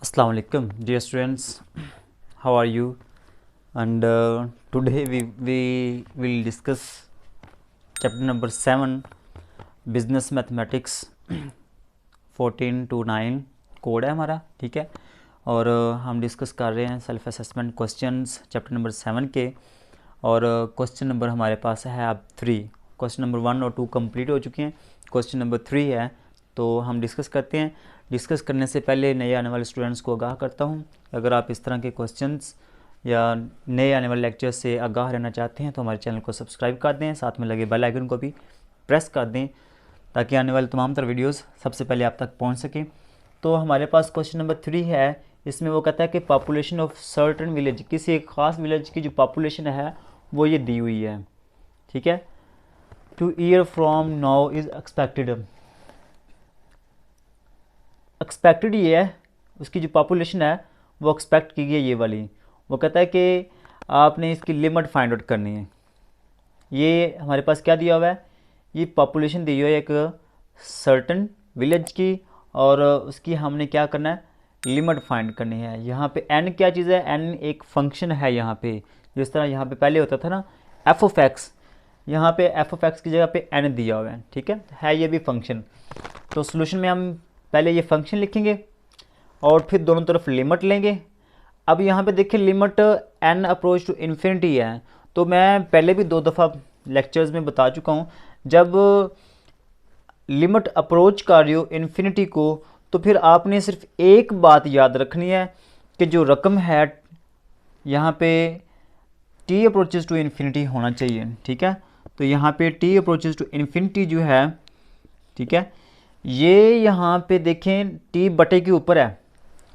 Assalamu alaikum, dear students. How are you? And today we will discuss chapter number 7, business mathematics 14 to 9 code है हमारा, ठीक है। और हम डिस्कस कर रहे हैं self assessment questions chapter number 7 के। और क्वेश्चन नंबर हमारे पास है अब 3। क्वेश्चन नंबर 1 और 2 कंप्लीट हो चुके हैं, क्वेश्चन नंबर 3 है, तो हम डिस्कस करते हैं। डिस्कस करने से पहले नए आने वाले स्टूडेंट्स को आगाह करता हूं, अगर आप इस तरह के क्वेश्चंस या नए आने वाले लेक्चर्स से आगाह रहना चाहते हैं तो हमारे चैनल को सब्सक्राइब कर दें, साथ में लगे बेल आइकन को भी प्रेस कर दें ताकि आने वाले तमाम तरह वीडियोस सबसे पहले आप तक पहुंच सकें। तो हमारे पास क्वेश्चन नंबर 3 है, इसमें वो कहता है कि पॉपुलेशन ऑफ सर्टेन विलेज, किसी एक ख़ास विलेज की जो पॉपुलेशन है वो ये दी हुई है, ठीक है। 2 year from now is expected ये है, उसकी जो पॉपुलेशन है वो एक्सपेक्ट की गई है ये वाली। वो कहता है कि आपने इसकी लिमिट फाइंड आउट करनी है। ये हमारे पास क्या दिया हुआ है, ये पॉपुलेशन दी हुई है एक सर्टन विलेज की, और उसकी हमने क्या करना है, लिमिट फाइंड करनी है। यहाँ पे n क्या चीज़ है, n एक फंक्शन है। यहाँ पे जिस तरह यहाँ पे पहले होता था ना f ऑफ x, यहाँ पे f ऑफ x की जगह पे n दिया हुआ है, ठीक है ये भी फंक्शन। तो सोल्यूशन में हम पहले ये फंक्शन लिखेंगे और फिर दोनों तरफ लिमिट लेंगे। अब यहाँ पे देखिए limit n approach to infinity है, तो मैं पहले भी 2 दफ़ा लेक्चर्स में बता चुका हूँ, जब लिमिट अप्रोच कर रही हो इन्फिनिटी को तो फिर आपने सिर्फ एक बात याद रखनी है कि जो रकम है यहाँ पे t अप्रोचेस टू इन्फिनिटी होना चाहिए, ठीक है। तो यहाँ पे t अप्रोचेस टू इन्फिनिटी जो है, ठीक है, ये यहाँ पे देखें t बटे के ऊपर है,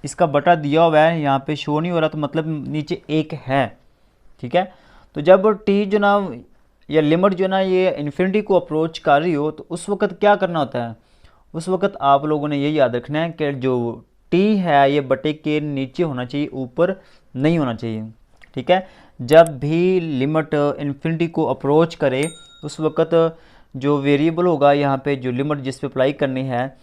इसका बटा दिया हुआ है, यहाँ पे शो नहीं हो रहा तो मतलब नीचे 1 है, ठीक है। तो जब t जो ना या लिमिट जो ना ये इन्फिनिटी को अप्रोच कर रही हो तो उस वक्त क्या करना होता है, उस वक्त आप लोगों ने ये याद रखना है कि जो t है ये बटे के नीचे होना चाहिए, ऊपर नहीं होना चाहिए, ठीक है। जब भी लिमिट इन्फिनिटी को अप्रोच करे उस वक्त जो वेरिएबल होगा यहाँ पे, जो लिमिट जिस पे अप्लाई करनी है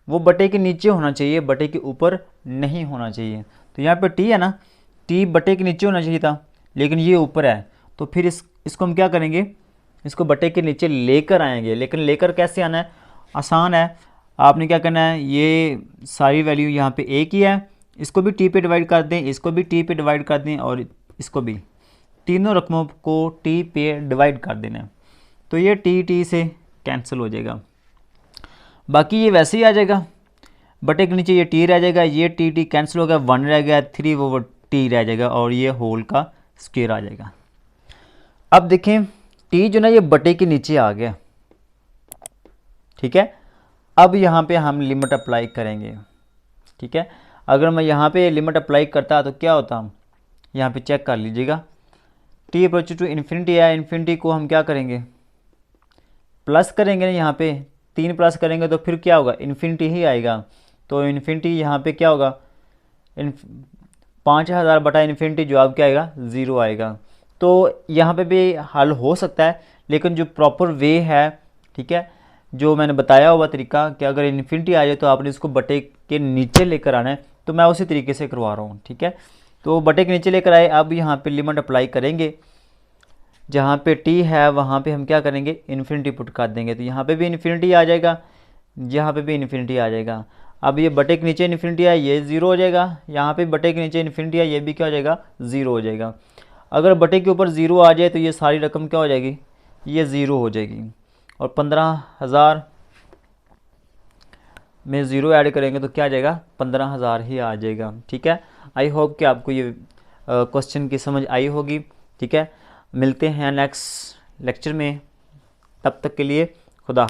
वो बटे के नीचे होना चाहिए, बटे के ऊपर नहीं होना चाहिए। तो यहाँ पे t है ना, t बटे के नीचे होना चाहिए था, लेकिन ये ऊपर है, तो फिर इसको हम क्या करेंगे, इसको बटे के नीचे लेकर आएंगे। लेकिन लेकर कैसे आना है, आसान है। आपने क्या करना है, ये सारी वैल्यू यहाँ पे एक ही है, इसको भी t पे डिवाइड कर दें, इसको भी t पे डिवाइड कर दें, और इसको भी, तीनों रकमों को t पे डिवाइड कर देना है। तो ये t से कैंसिल हो जाएगा, बाकी ये वैसे ही आ जाएगा, बटे के नीचे ये t रह जाएगा, ये t कैंसिल हो गया, 1 रह गया, 3/t रह जाएगा, और ये होल का स्क्वायर आ जाएगा। अब देखें t जो ना ये बटे के नीचे आ गया, ठीक है। अब यहाँ पे हम लिमिट अप्लाई करेंगे, ठीक है। अगर मैं यहाँ पे लिमिट अप्लाई करता तो क्या होता, यहाँ पे चेक कर लीजिएगा, t अप्रोच टू इन्फिनिटी है, इन्फिनिटी को हम क्या करेंगे, प्लस करेंगे ना, यहाँ पे 3 प्लस करेंगे तो फिर क्या होगा, इन्फिनिटी ही आएगा। तो इन्फिनिटी यहाँ पे क्या होगा, 5000 बटा इन्फिनिटी जवाब क्या आएगा, 0 आएगा। तो यहाँ पे भी हल हो सकता है, लेकिन जो प्रॉपर वे है, ठीक है, जो मैंने बताया हुआ तरीका कि अगर इन्फिनिटी आ जाए तो आपने इसको बटे के नीचे लेकर आना है, तो मैं उसी तरीके से करवा रहा हूँ, ठीक है। तो बटे के नीचे लेकर आए, अब यहाँ पे लिमिट अप्लाई करेंगे, जहाँ पे t है वहाँ पे हम क्या करेंगे, इन्फिनिटी पुट कर देंगे, तो यहाँ पे भी इन्फिनिटी आ जाएगा, यहाँ पे भी इन्फिनिटी आ जाएगा। अब ये बटे के नीचे इन्फिनिटी है, ये 0 हो जाएगा, यहाँ पे बटे के नीचे इन्फिनिटी है, ये भी क्या हो जाएगा, 0 हो जाएगा। अगर बटे के ऊपर 0 आ जाए तो ये सारी रकम क्या हो जाएगी, ये 0 हो जाएगी, और 15000 में 0 ऐड करेंगे तो क्या आ जाएगा, 15000 ही आ जाएगा, ठीक है। आई होप कि आपको ये क्वेश्चन की समझ आई होगी, ठीक है। मिलते हैं नेक्स्ट लेक्चर में, तब तक के लिए